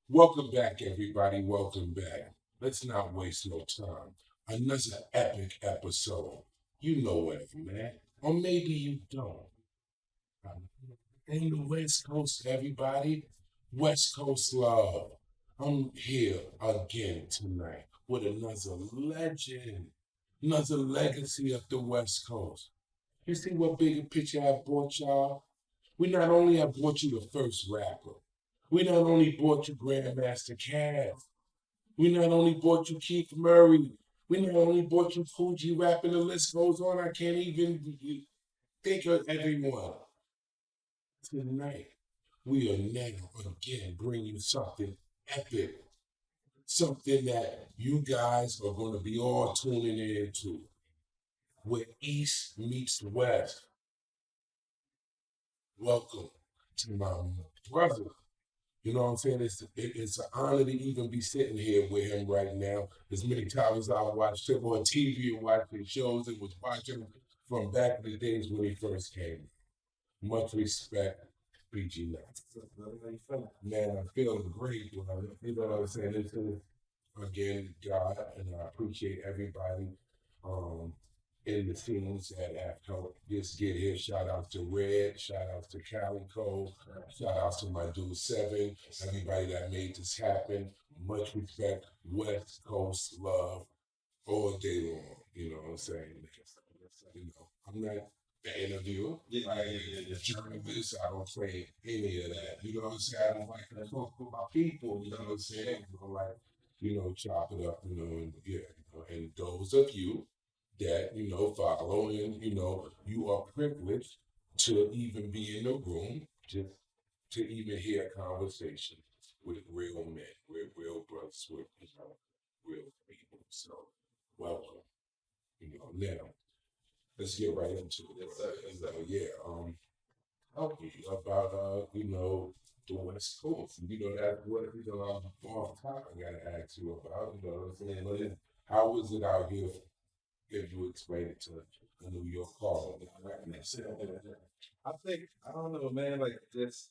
Welcome back, everybody. Welcome back. Let's not waste no time. Another epic episode. You know it, man. Or maybe you don't. In the West Coast, everybody. West Coast love. I'm here again tonight with another legend, another legacy of the West Coast. You see what bigger picture I brought y'all? We not only have brought you the first rapper, we not only brought you Grandmaster Caz, we not only brought you Keith Murray, we not only brought you Fuji Rap, and the list goes on. I can't even think of everyone. Tonight, we are now again bringing you something epic, something that you guys are going to be all tuning into, where East meets West. Welcome to my brother. You know what I'm saying? It's an honor to even be sitting here with him right now. As many times as I watched him on TV and watched his shows and was watching him from back in the days when he first came. Much respect, BG Nuts. Man, I'm feeling great, brother. You know what I'm saying? This is, again, God, and I appreciate everybody. Um, in the scenes that have helped this get here. Shout out to Red, shout out to Calico, shout out to my dude Seven, everybody that made this happen. Much respect, West Coast love all day long. You know what I'm saying? You know, I'm not the interviewer. The journalist. I don't play any of that. You know what I'm saying? I don't like to talk to my people. You know what I'm saying? Chop it up. And yeah. And those of you that follow, and you are privileged to even be in the room, just to even hear a conversation with real men, with real brothers, with real people. So welcome. Now let's get right into it. Yeah. Okay, about the West Coast. That's what I'm off top. I gotta ask you about. You know what I'm saying? How is it out here if you explain it to a New York caller? I think I don't know, man. Like this,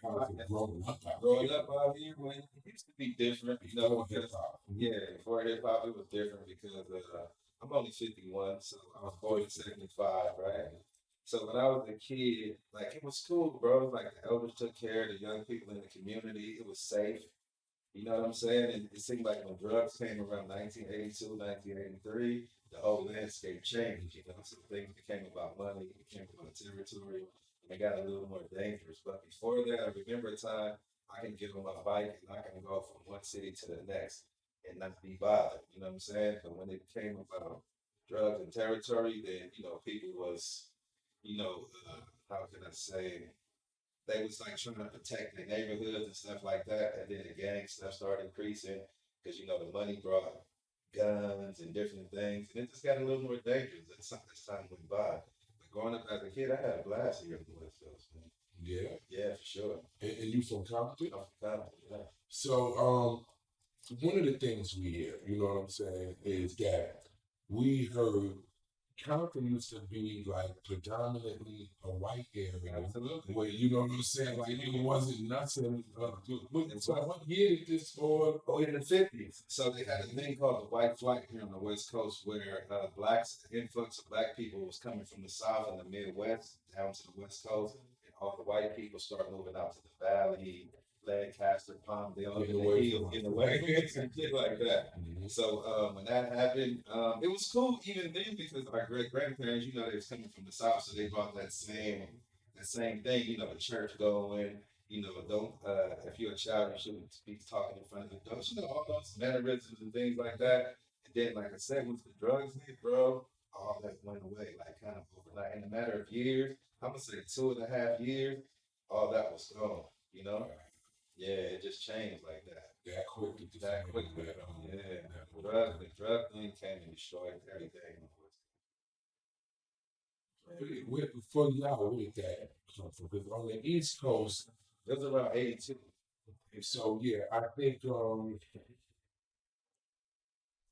How's it growing up out growing here? up out here, when it used to be different, Before hip because hop. yeah, before hip hop, it was different because I'm only 51, so I was born in '75, right? So when I was a kid, like it was cool, bro. Like the elders took care of the young people in the community. It was safe. You know what I'm saying? And it seemed like when drugs came around 1982, 1983, the whole landscape changed. So things became about money, it became about territory, and it got a little more dangerous. But before that, I remember a time I can get on my bike and I can go from one city to the next and not be bothered. You know what I'm saying? But when it came about drugs and territory, then people was, how can I say? They was like trying to protect their neighborhoods and stuff like that. And then the gang stuff started increasing because the money brought guns and different things, and it just got a little more dangerous as time went by. But growing up as a kid, I had a blast here in the West Coast, man. Yeah. Yeah, for sure. And you from Compton? I'm from Compton, yeah. So one of the things we hear, you know what I'm saying, is that we heard Compton used to be like predominantly a white area. Absolutely. Where you know what I'm saying, like it wasn't nothing. So what year did this for? Oh, in the '50s. So they had a thing called the white flight here on the West Coast, where the influx of black people was coming from the South and the Midwest down to the West Coast, and all the white people started moving out to the Valley, Lancaster, Palmdale, up in the hills, getting away and shit like that. So when that happened, it was cool even then because our great grandparents, they was coming from the South, so they brought that same thing, the church going. Don't if you're a child, you shouldn't be talking in front of adults. All those mannerisms and things like that. And then, like I said, once the drugs hit, bro, all that went away, like kind of overnight. In a matter of years, I'm gonna say 2.5 years, all that was gone. You know? Yeah, it just changed like that. That quick, That quickly. Yeah. The drug thing came and destroyed everything. for y'all, where did that come from? Because on the East Coast, It was around '82. so yeah, I think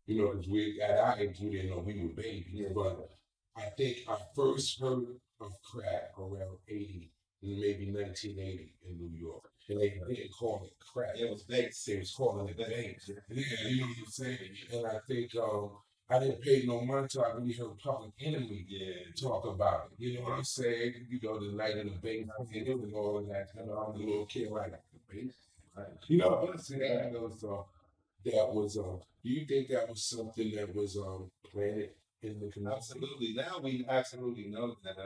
because we at our age we didn't know we were babies, Yeah. but I think I first heard of crack around 80. maybe 1980 in New York. And they didn't call it crack. It was baked. They was calling it banks. Yeah, you know what I'm saying? And I think I didn't pay no mind until I really heard Public Enemy talk about it. You know what I'm saying? You know, the night in the bank and all of that. You know, I'm a little kid like the bank. You know what I'm saying? You know, so that was do you think that was something that was planted in the community? Absolutely. Now we absolutely know that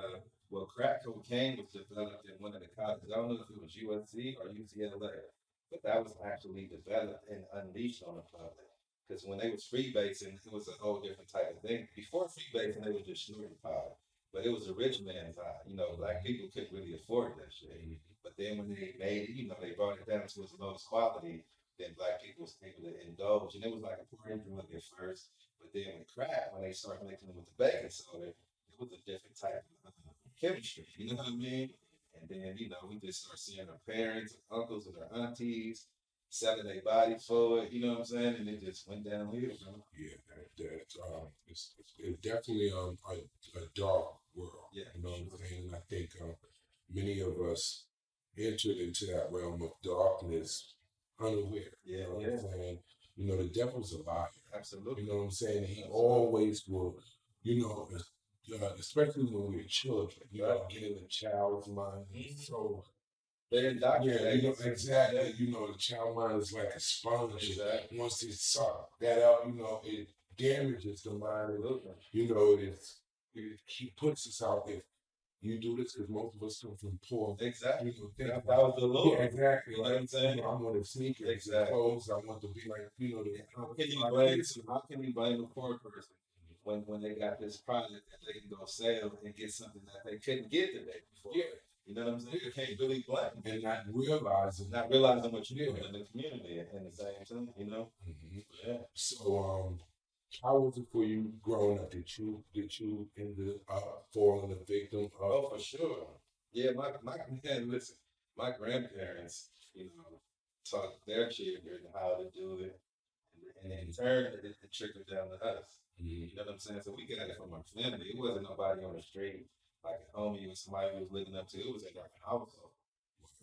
well, crack cocaine was developed in one of the colleges. I don't know if it was USC or UCLA, but that was actually developed and unleashed on the public. Because when they was freebasing, it was a whole different type of thing. Before freebasing, they was just snorting powder, but it was a rich man's high. You know, black people couldn't really afford that shit. But then when they made it, you know, they brought it down to its lowest quality. Then black people was able to indulge, and it was like a pouring drug at first. But then with crack, when they started mixing it with the baking soda, it was a different type of chemistry. You know what I mean? And then you know we just start seeing our parents, our uncles, and our aunties selling their bodies for it. You know what I'm saying? And it just went downhill, bro. Yeah, it's definitely a dark world. Yeah, you know what I'm saying? And I think many of us entered into that realm of darkness unaware. Yeah, you know what I'm saying? You know, the devil's a liar. Absolutely. You know what I'm saying? And he always will, you know, especially when we're children, you know, get in the child's mind. So, they're indoctrinated. you know, exactly. You know, the child mind is like a sponge. Exactly. Once it sucks that out, you know, it damages the mind. You know, he puts us out there. You do this because most of us come from poor. Exactly. You know, that was the Lord. Yeah, exactly. You know what I'm saying? You know, I want to sneakers, exactly. Clothes. I want to be like, you know, how can you blame a poor person when they got this product that they can go sell and get something that they couldn't get the day before? Yeah. You know what I'm saying? You can't really blame them. And not realizing what you're doing in the community at the same time, you know? Mm-hmm. Yeah. So, how was it for you growing up? Did you end up falling a victim of? Oh, for sure. Yeah, my man, listen, my grandparents, you know, taught their children how to do it, and in turn, it trickled down to us. You know what I'm saying? So we got it from our family. It wasn't nobody on the street, like a homie or somebody who was looking up to. It was in our household.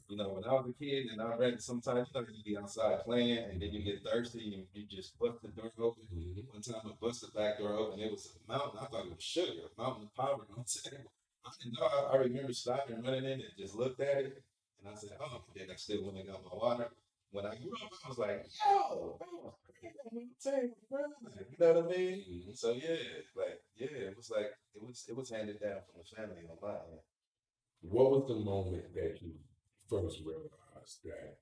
You know, when I was a kid and I read sometimes, you know, you be outside playing and then you get thirsty and you just bust the door open. One time I busted the back door open, it was a mountain. I thought it was sugar, a mountain of powder. I didn't know. I remember stopping and running in and just looked at it. And I said, oh, and then I still went and got my water. When I grew up, I was like, yo, you know what I mean? So it was like it was handed down from the family on my end. What was the moment that you first realized that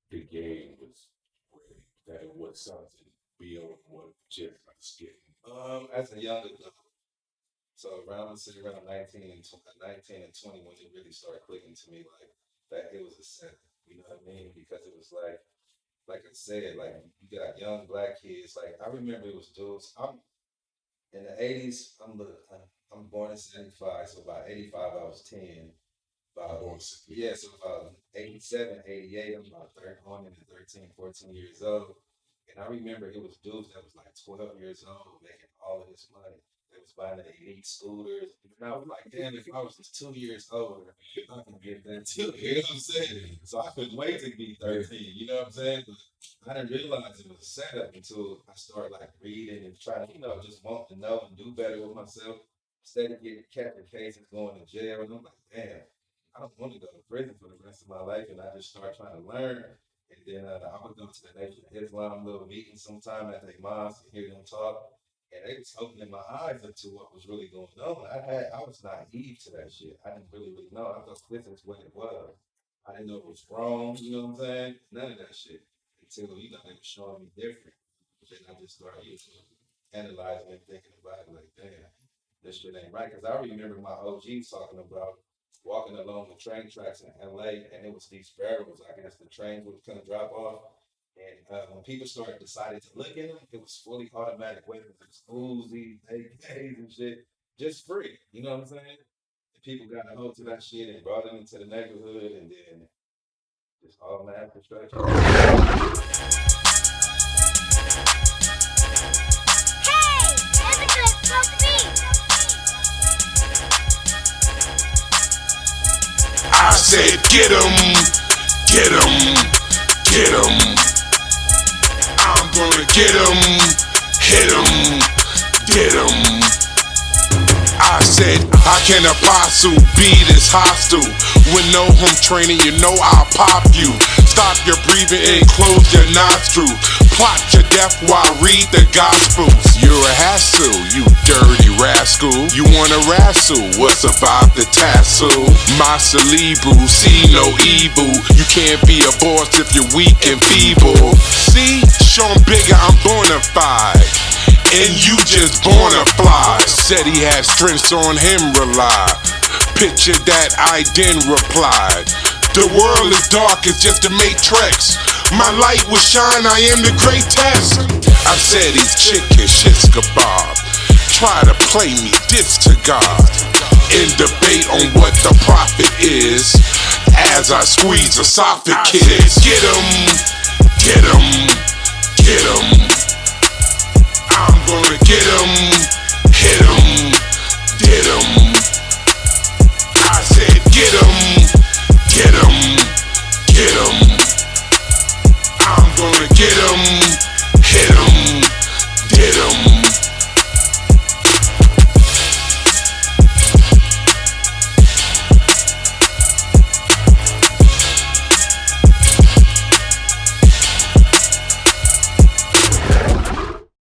the game was ready, that it was something beyond what just like skating? As a young adult, so around 19 and 20 when it really started clicking to me like that it was a setup. You know what I mean? Because it was like I said, like you got young black kids. Like I remember it was dudes. I'm in the '80s. I'm born in '75, so by '85 I was 10. So about 87, 88, I'm about 30, going into 13, 14 years old. And I remember it was dudes that was like 12 years old making all of this money. They was buying the elite scooters. And I was like, damn, if I was just 2 years older, I can get that too. You know what I'm saying? So I couldn't wait to be 13. You know what I'm saying? But I didn't realize it was a setup until I started like reading and trying to, you know, just want to know and do better with myself. Instead of getting catching cases, going to jail. And I'm like, damn, I don't want to go to prison for the rest of my life. And I just started trying to learn. And then I would go to the Nation of Islam little meetings sometime at their mosque and hear them talk. And they was opening my eyes up to what was really going on. I was naive to that shit. I didn't really know. I thought this is what it was. I didn't know it was wrong, you know what I'm saying? None of that shit. Until, you know, they were showing me different. Then I just started, you know, analyzing and thinking about it like, damn, this shit ain't right. Because I remember my OGs talking about walking along the train tracks in LA, and it was these barrels. I guess the trains would kind of drop off. And when people started deciding to look at them, it was fully automatic weapons. It was Uzis, AKs and shit, just free. You know what I'm saying? And people got a hold to that shit and brought it into the neighborhood, and then just all mass destruction. said, get 'em, get 'em, get 'em. I'm gonna get 'em, hit 'em, get 'em. I said, how can a posse be this hostile? With no home training, you know I'll pop you. Stop your breathing and close your nostrils. Plot your death while I read the gospels. You're a hassle, you dirty rascal. You wanna wrestle, what's about the tassel? My cerebral, see no evil. You can't be a boss if you're weak and feeble. See, show 'em bigger, I'm bona fide. And you just born a fly. Said he had strengths on him rely. Picture that I then replied. The world is dark, it's just a matrix. My light will shine, I am the greatest. I said he's chicken, shit's kebab. Try to play me, this to God. In debate on what the profit is. As I squeeze esophagus. Get 'em.